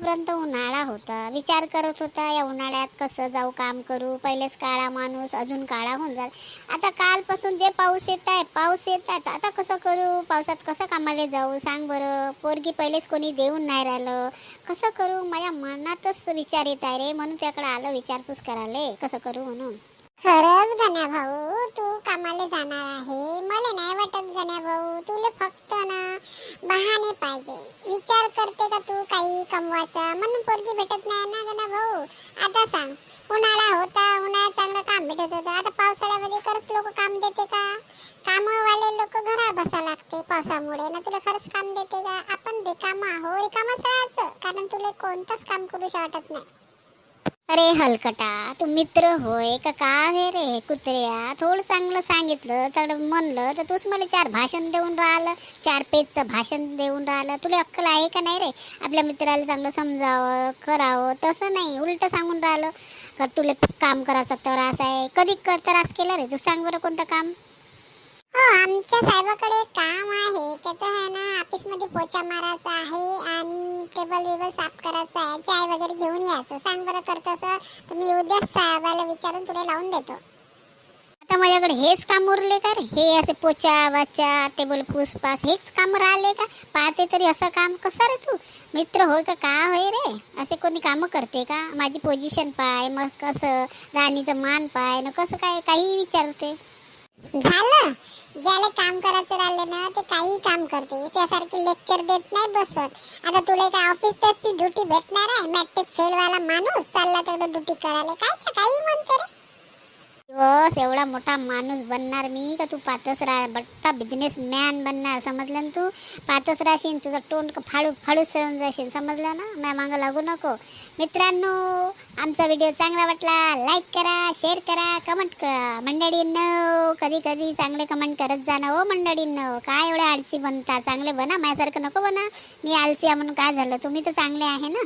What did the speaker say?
आतापर्यंत उन्हाळा होता, विचार करत होता या उन्हाळ्यात कसं जाऊ काम करू. पहिलेच काळा माणूस अजून काळा होऊन जाईल. आता कालपासून जे पाऊस येतात आता कसं करू. पावसात कसं कामाला जाऊ सांग बरं. पोरगी पहिलेच कोणी देऊन नाही राहिलं. कसं करू. माझ्या मनातच विचार येत आहे रे, म्हणून त्याकडे आलं विचारपूस करायला कसं करू म्हणून. खरंच गण्या भाऊ तू कामाला जाणार आहे. मला नाही वाटत गण्या भाऊ, तुला फक्त ना बहाणे पाहिजे. विचार करते का तू काही कमवायचा म्हणून पोरगी भेटत नाही ना गण्या भाऊ. आता सांग, उन्हाळा होता, उन्हाळ्यात चांगलं काम भेटत होतं. आता पावसाळ्यामध्ये खरंच लोक काम देते का. कामवाले लोक घरात बसा लागते पावसामुळे ना. तुला खरंच काम देते का. आपण रिकामा आहो, रिकामच राहायचं, कारण तुला कोणतंच काम करूशी वाटत नाही. अरे हलकटा, तू मित्र होय का काय रे कुत्र्या. थोडं चांगलं सांगितलं तर म्हणलं तर तूच मला 4 भाषण देऊन राहिलं. 4 पेजचं भाषण देऊन राहिलं. तुला अक्कल आहे का नाही रे. आपल्या मित्राला चांगलं समजावं करावं, तसं नाही उलट सांगून राहिलं का तुला काम करायचा त्रास आहे. कधी त्रास केला रे तू सांग बरं कोणतं काम. हो, आमच्या साहेबाकडे एक काम आहे. त्याचं आहे ना, ऑफिस मध्ये पोचा मारायचा आहे आणि टेबल वेबल साफ करायचा आहे. चाय वगैरे घेऊन यायचं. सांग बरं करतसं तर मी उद्याच साहेबाला विचारून तुला लावून देतो. आता माझ्याकडे हेच काम उरले का रे. हे असे पोचा वाचा टेबल फुसपास हेच काम राहिले का. पाहते तरी असं काम कसं रे तू. मित्र होय का काय होय रे. असे कोणी कामं करते का. माझी पोझिशन पाय, मग कसं राणीचं मान पाय न कसं काय काही विचारते. झालं, ज्याला काम करायचं राहिलं ना ते काही काम करते. त्यासारखी लेक्चर देत नाही बसत. आता तुला काय ऑफिसची ड्युटी भेटणार आहे. मॅट्रिक फेल वाला माणूस चालला तेवढं ड्युटी करायला. काही म्हणते रे. दिवस एवढा मोठा माणूस बनणार मी का तू पातच राह. बट्टा बिझनेसमॅन बनणार समजलं ना. तू पातच राहशील. तुझं तोंड फाडू फाडूच सरून जाशील समजलं ना. माझ्या मागं लागू नको. मित्रांनो, आमचा व्हिडिओ चांगला वाटला लाईक करा, शेअर करा, कमेंट करा. मंडळींनो कधी कधी चांगले कमेंट करत जा ना हो मंडळींनो. काय एवढे आळसी बनता. चांगले बना, माझ्यासारखं नको बना. मी आळसी आहे म्हणून काय झालं. तुम्ही तर चांगले आहे ना.